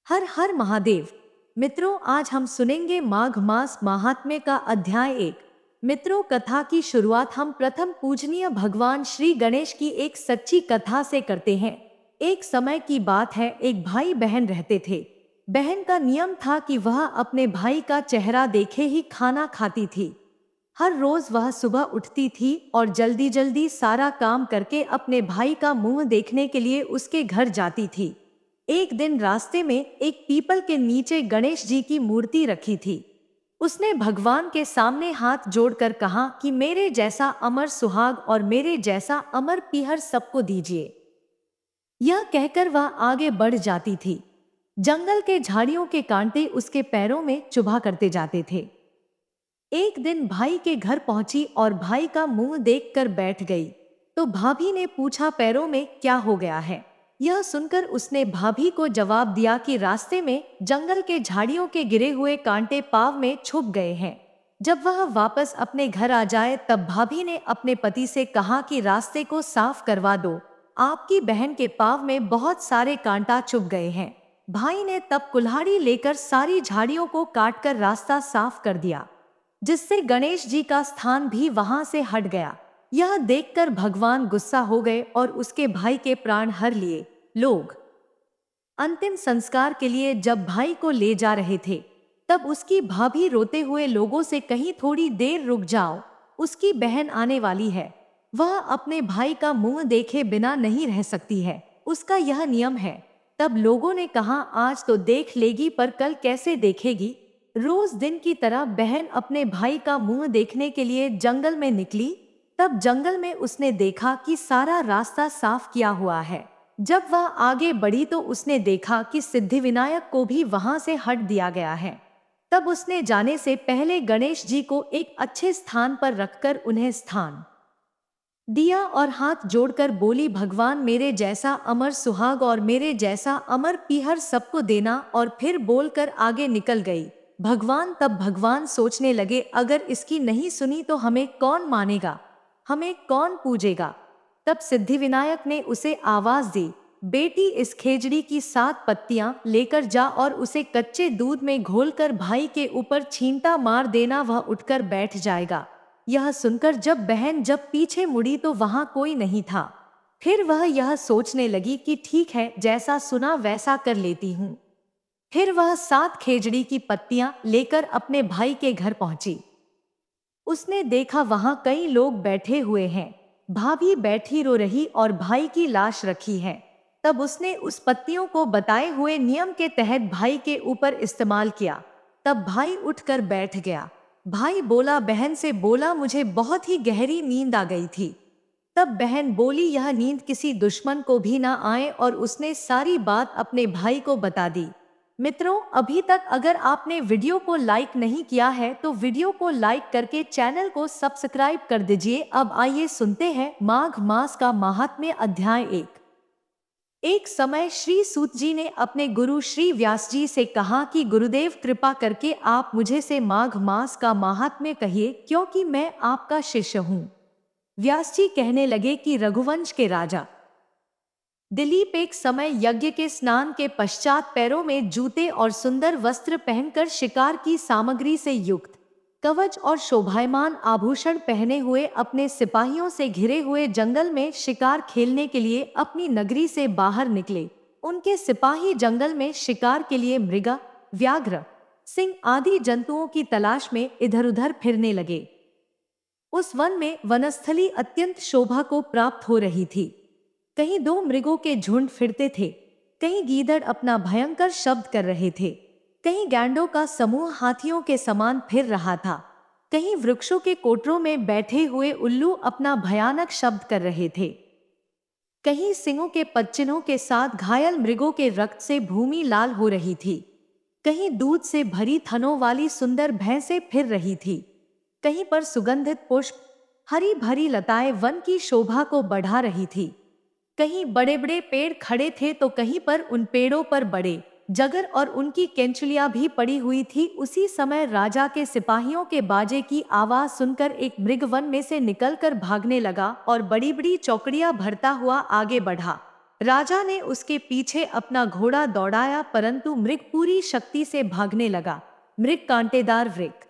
हर हर महादेव। मित्रों, आज हम सुनेंगे माघ मास महात्म्य का अध्याय 1। मित्रों, कथा की शुरुआत हम प्रथम पूजनीय भगवान श्री गणेश की एक सच्ची कथा से करते हैं। एक समय की बात है, एक भाई बहन रहते थे। बहन का नियम था कि वह अपने भाई का चेहरा देखे ही खाना खाती थी। हर रोज वह सुबह उठती थी और जल्दी जल्दी सारा काम करके अपने भाई का मुंह देखने के लिए उसके घर जाती थी। एक दिन रास्ते में एक पीपल के नीचे गणेश जी की मूर्ति रखी थी। उसने भगवान के सामने हाथ जोड़कर कहा कि मेरे जैसा अमर सुहाग और मेरे जैसा अमर पीहर सबको दीजिए। यह कहकर वह आगे बढ़ जाती थी। जंगल के झाड़ियों के कांटे उसके पैरों में चुभा करते जाते थे। एक दिन भाई के घर पहुंची और भाई का मुंह देखकर बैठ गई। तो भाभी ने पूछा, पैरों में क्या हो गया है? यह सुनकर उसने भाभी को जवाब दिया कि रास्ते में जंगल के झाड़ियों के गिरे हुए कांटे पाँव में छुप गए हैं। जब वह वापस अपने घर आ जाए तब भाभी ने अपने पति से कहा कि रास्ते को साफ करवा दो, आपकी बहन के पाँव में बहुत सारे कांटा चुभ गए हैं। भाई ने तब कुल्हाड़ी लेकर सारी झाड़ियों को काटकर रास्ता साफ कर दिया, जिससे गणेश जी का स्थान भी वहां से हट गया। यह देखकर भगवान गुस्सा हो गए और उसके भाई के प्राण हर लिए। लोग अंतिम संस्कार के लिए जब भाई को ले जा रहे थे, तब उसकी भाभी रोते हुए लोगों से कहीं, थोड़ी देर रुक जाओ, उसकी बहन आने वाली है। वह अपने भाई का मुंह देखे बिना नहीं रह सकती है, उसका यह नियम है। तब लोगों ने कहा, आज तो देख लेगी पर कल कैसे देखेगी। रोज दिन की तरह बहन अपने भाई का मुंह देखने के लिए जंगल में निकली। तब जंगल में उसने देखा कि सारा रास्ता साफ किया हुआ है। जब वह आगे बढ़ी तो उसने देखा कि सिद्धिविनायक को भी वहां से हट दिया गया है। तब उसने जाने से पहले गणेश जी को एक अच्छे स्थान पर रखकर उन्हें स्थान दिया और हाथ जोड़कर बोली, भगवान मेरे जैसा अमर सुहाग और मेरे जैसा अमर पीहर सबको देना, और फिर बोलकर आगे निकल गई। भगवान सोचने लगे, अगर इसकी नहीं सुनी तो हमें कौन मानेगा, हमें कौन पूजेगा। तब सिद्धिविनायक ने उसे आवाज दी, बेटी इस खेजड़ी की 7 पत्तियां लेकर जा और उसे कच्चे दूध में घोलकर भाई के ऊपर छींटा मार देना, वह उठकर बैठ जाएगा। यह सुनकर जब पीछे मुड़ी तो वहां कोई नहीं था। फिर वह यह सोचने लगी कि ठीक है, जैसा सुना वैसा कर लेती हूँ। फिर वह 7 खेजड़ी की पत्तियां लेकर अपने भाई के घर पहुंची। उसने देखा वहां कई लोग बैठे हुए हैं। भाभी बैठी रो रही और भाई की लाश रखी है। तब उसने उस पत्तियों को बताए हुए नियम के तहत भाई के ऊपर इस्तेमाल किया। तब भाई उठकर बैठ गया। भाई बोला, बहन से बोला, मुझे बहुत ही गहरी नींद आ गई थी। तब बहन बोली, यह नींद किसी दुश्मन को भी ना आए, और उसने सारी बात अपने भाई को बता दी। मित्रों, अभी तक अगर आपने वीडियो को लाइक नहीं किया है तो वीडियो को लाइक करके चैनल को सब्सक्राइब कर दीजिए। अब आइए सुनते हैं माघ मास का महात्म्य अध्याय 1। एक समय श्री सूत जी ने अपने गुरु श्री व्यास जी से कहा कि गुरुदेव, कृपा करके आप मुझे से माघ मास का महात्म्य कहिए, क्योंकि मैं आपका शिष्य हूँ। व्यास जी कहने लगे कि रघुवंश के राजा दिलीप एक समय यज्ञ के स्नान के पश्चात पैरों में जूते और सुंदर वस्त्र पहनकर शिकार की सामग्री से युक्त कवच और शोभायमान आभूषण पहने हुए अपने सिपाहियों से घिरे हुए जंगल में शिकार खेलने के लिए अपनी नगरी से बाहर निकले। उनके सिपाही जंगल में शिकार के लिए मृग, व्याघ्र, सिंह आदि जंतुओं की तलाश में इधर उधर फिरने लगे। उस वन में वनस्थली अत्यंत शोभा को प्राप्त हो रही थी। कहीं 2 मृगों के झुंड फिरते थे, कहीं गीदड़ अपना भयंकर शब्द कर रहे थे, कहीं गैंडों का समूह हाथियों के समान फिर रहा था, कहीं वृक्षों के कोटरों में बैठे हुए उल्लू अपना भयानक शब्द कर रहे थे, कहीं सिंहों के पदचिन्हों के साथ घायल मृगों के रक्त से भूमि लाल हो रही थी, कहीं दूध से भरी थनों वाली सुंदर भैंसें फिर रही थी, कहीं पर सुगंधित पुष्प, हरी भरी लताएं वन की शोभा को बढ़ा रही थी। कहीं बड़े बड़े पेड़ खड़े थे तो कहीं पर उन पेड़ों पर बड़े जगर और उनकी केंचुलियां भी पड़ी हुई थी। उसी समय राजा के सिपाहियों के बाजे की आवाज सुनकर एक मृग वन में से निकलकर भागने लगा और बड़ी बड़ी चौकड़ियां भरता हुआ आगे बढ़ा। राजा ने उसके पीछे अपना घोड़ा दौड़ाया, परंतु मृग पूरी शक्ति से भागने लगा। मृग कांटेदार वृक्ष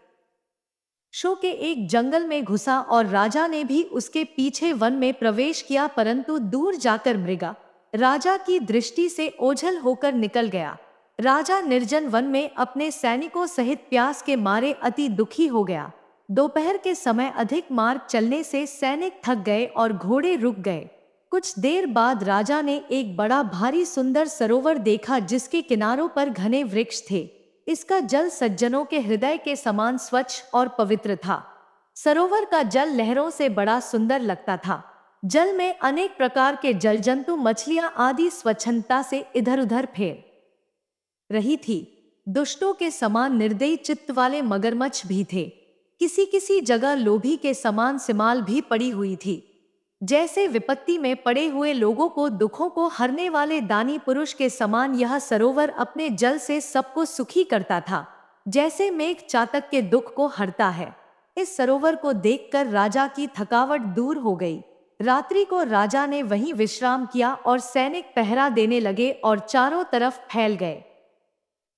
शो के एक जंगल में घुसा और राजा ने भी उसके पीछे वन में प्रवेश किया, परंतु दूर जाकर मृगा राजा की दृष्टि से ओझल होकर निकल गया। राजा निर्जन वन में अपने सैनिकों सहित प्यास के मारे अति दुखी हो गया। दोपहर के समय अधिक मार्ग चलने से सैनिक थक गए और घोड़े रुक गए। कुछ देर बाद राजा ने एक बड़ा भारी सुंदर सरोवर देखा, जिसके किनारों पर घने वृक्ष थे। इसका जल सज्जनों के हृदय के समान स्वच्छ और पवित्र था। सरोवर का जल लहरों से बड़ा सुंदर लगता था। जल में अनेक प्रकार के जल जंतु, मछलियां आदि स्वच्छंदता से इधर उधर फेर रही थी। दुष्टों के समान निर्दयी चित्त वाले मगरमच्छ भी थे। किसी किसी जगह लोभी के समान सिमाल भी पड़ी हुई थी। जैसे विपत्ति में पड़े हुए लोगों को दुखों को हरने वाले दानी पुरुष के समान यह सरोवर अपने जल से सबको सुखी करता था, जैसे मेघ चातक के दुख को हरता है। इस सरोवर को देखकर राजा की थकावट दूर हो गई। रात्रि को राजा ने वहीं विश्राम किया और सैनिक पहरा देने लगे और चारों तरफ फैल गए।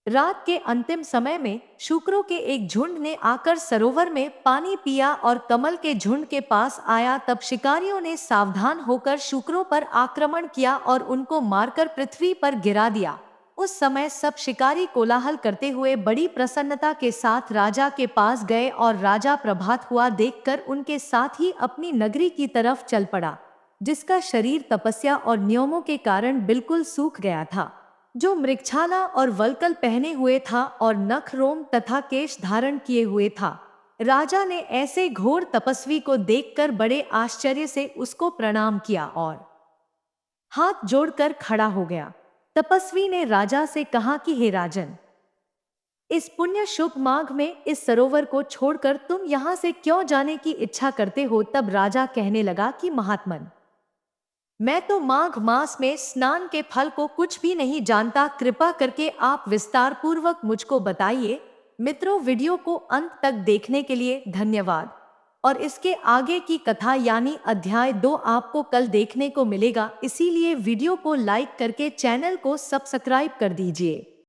रात के अंतिम समय में शुक्रों के एक झुंड ने आकर सरोवर में पानी पिया और कमल के झुंड के पास आया। तब शिकारियों ने सावधान होकर शुक्रों पर आक्रमण किया और उनको मारकर पृथ्वी पर गिरा दिया। उस समय सब शिकारी कोलाहल करते हुए बड़ी प्रसन्नता के साथ राजा के पास गए और राजा प्रभात हुआ देखकर उनके साथ ही अपनी नगरी की तरफ चल पड़ा, जिसका शरीर तपस्या और नियमों के कारण बिल्कुल सूख गया था, जो मृगछाला और वल्कल पहने हुए था और नख रोम तथा केश धारण किए हुए था। राजा ने ऐसे घोर तपस्वी को देखकर बड़े आश्चर्य से उसको प्रणाम किया और हाथ जोड़कर खड़ा हो गया। तपस्वी ने राजा से कहा कि हे राजन, इस पुण्य शुभ माघ में इस सरोवर को छोड़कर तुम यहाँ से क्यों जाने की इच्छा करते हो? तब राजा कहने लगा कि महात्मन, मैं तो माघ मास में स्नान के फल को कुछ भी नहीं जानता। कृपा करके आप विस्तार पूर्वक मुझको बताइए। मित्रों, वीडियो को अंत तक देखने के लिए धन्यवाद। और इसके आगे की कथा यानी अध्याय 2 आपको कल देखने को मिलेगा, इसीलिए वीडियो को लाइक करके चैनल को सब्सक्राइब कर दीजिए।